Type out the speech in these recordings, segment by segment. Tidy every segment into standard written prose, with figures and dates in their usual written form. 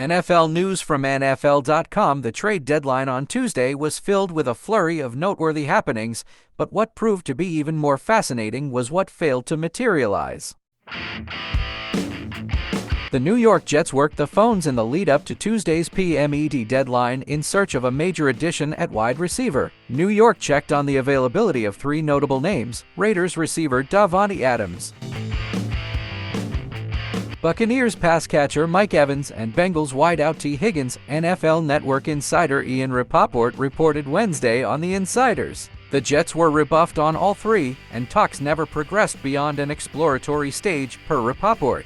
NFL news from NFL.com. The trade deadline on Tuesday was filled with a flurry of noteworthy happenings, but what proved to be even more fascinating was what failed to materialize. The New York Jets worked the phones in the lead-up to Tuesday's PMED deadline in search of a major addition at wide receiver. New York checked on the availability of three notable names: Raiders receiver Davante Adams, Buccaneers pass catcher Mike Evans, and Bengals wideout Tee Higgins. NFL Network insider Ian Rapoport reported Wednesday on the Insiders. The Jets were rebuffed on all three, and talks never progressed beyond an exploratory stage, per Rapoport.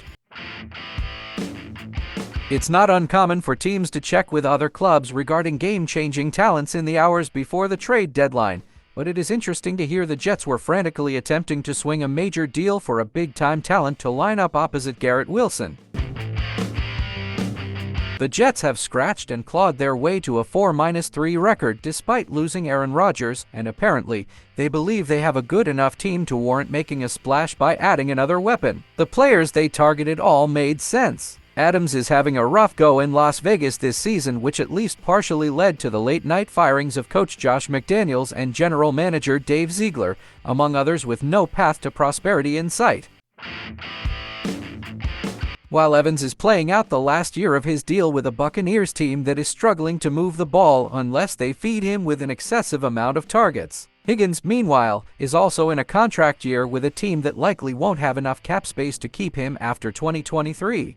It's not uncommon for teams to check with other clubs regarding game-changing talents in the hours before the trade deadline, but it is interesting to hear the Jets were frantically attempting to swing a major deal for a big-time talent to line up opposite Garrett Wilson. The Jets have scratched and clawed their way to a 4-3 record despite losing Aaron Rodgers, and apparently, they believe they have a good enough team to warrant making a splash by adding another weapon. The players they targeted all made sense. Adams is having a rough go in Las Vegas this season, which at least partially led to the late-night firings of coach Josh McDaniels and general manager Dave Ziegler, among others, with no path to prosperity in sight. While Evans is playing out the last year of his deal with a Buccaneers team that is struggling to move the ball unless they feed him with an excessive amount of targets. Higgins, meanwhile, is also in a contract year with a team that likely won't have enough cap space to keep him after 2023.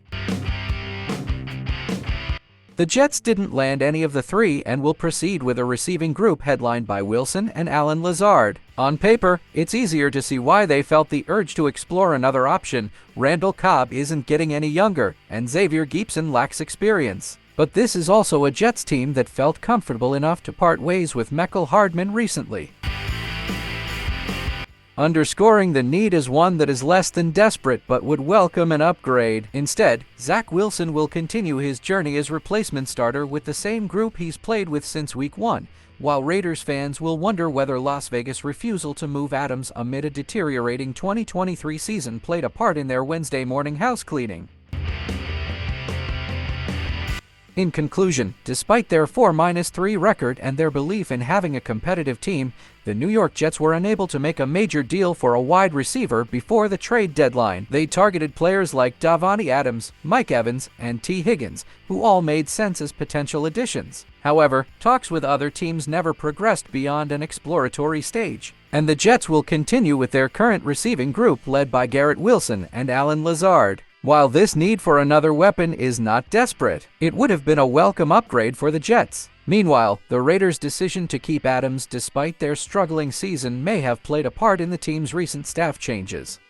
The Jets didn't land any of the three and will proceed with a receiving group headlined by Wilson and Allen Lazard. On paper, it's easier to see why they felt the urge to explore another option. Randall Cobb isn't getting any younger, and Xavier Gipson lacks experience. But this is also a Jets team that felt comfortable enough to part ways with Mecole Hardman recently, underscoring the need as one that is less than desperate but would welcome an upgrade. Instead, Zach Wilson will continue his journey as replacement starter with the same group he's played with since Week 1, while Raiders fans will wonder whether Las Vegas' refusal to move Adams amid a deteriorating 2023 season played a part in their Wednesday morning house cleaning. In conclusion, despite their 4-3 record and their belief in having a competitive team, the New York Jets were unable to make a major deal for a wide receiver before the trade deadline. They targeted players like Davante Adams, Mike Evans, and Tee Higgins, who all made sense as potential additions. However, talks with other teams never progressed beyond an exploratory stage, and the Jets will continue with their current receiving group led by Garrett Wilson and Allen Lazard. While this need for another weapon is not desperate, it would have been a welcome upgrade for the Jets. Meanwhile, the Raiders' decision to keep Adams despite their struggling season may have played a part in the team's recent staff changes.